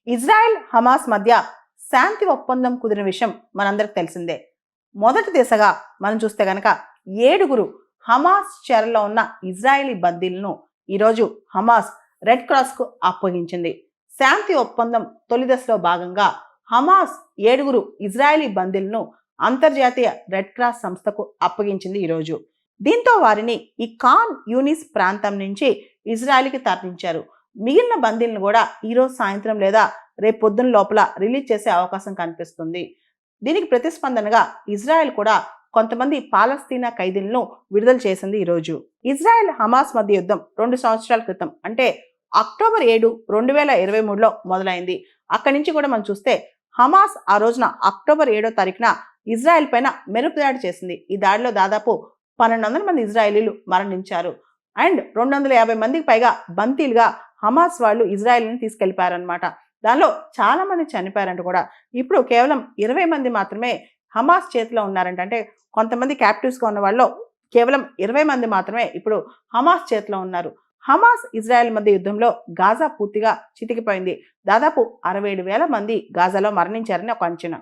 Israel Hamas మధ్య శాంతి ఒప్పందం కుదిరిన విషయం మనందరికి తెలిసిందే. మొదటి దిశగా మనం చూస్తే గనక 7 హమాస్ చెరలో ఉన్న ఇజ్రాయేలీ బందీలను ఈరోజు హమాస్ రెడ్ క్రాస్ కు అప్పగించింది. శాంతి ఒప్పందం తొలి దశలో భాగంగా హమాస్ 7 ఇజ్రాయేలీ బందీలను అంతర్జాతీయ రెడ్ క్రాస్ సంస్థకు అప్పగించింది ఈరోజు. దీంతో వారిని ఈ ఖాన్ యూనిస్ ప్రాంతం నుంచి ఇజ్రాయెల్కి తరలించారు. మిగిలిన బందీలను కూడా ఈరోజు సాయంత్రం లేదా రేపు పొద్దున లోపల రిలీజ్ చేసే అవకాశం కనిపిస్తుంది. దీనికి ప్రతిస్పందనగా ఇజ్రాయెల్ కూడా కొంతమంది పాలస్తీనా ఖైదీలను విడుదల చేసింది ఈరోజు. ఇజ్రాయెల్ హమాస్ మధ్య యుద్ధం 2 సంవత్సరాల క్రితం అంటే అక్టోబర్ 7, 2023లో మొదలైంది. అక్కడి నుంచి కూడా మనం చూస్తే హమాస్ ఆ రోజున అక్టోబర్ 7వ తారీఖున ఇజ్రాయెల్ పైన మెరుపు దాడి చేసింది. ఈ దాడిలో దాదాపు 1200 మంది ఇజ్రాయేలీలు మరణించారు. అండ్ 250 మందికి పైగా బందీలుగా హమాస్ వాళ్ళు ఇజ్రాయెల్ని తీసుకెళ్లిపారనమాట. దానిలో చాలా మంది చనిపోయారంట కూడా. ఇప్పుడు కేవలం 20 మంది మాత్రమే హమాస్ చేతిలో ఉన్నారంట. అంటే కొంతమంది క్యాప్టివ్స్గా ఉన్న వాళ్ళు కేవలం 20 మంది మాత్రమే ఇప్పుడు హమాస్ చేతిలో ఉన్నారు. హమాస్ ఇజ్రాయెల్ మధ్య యుద్ధంలో గాజా పూర్తిగా చితికిపోయింది. దాదాపు 67,000 మంది గాజాలో మరణించారని ఒక అంచనా.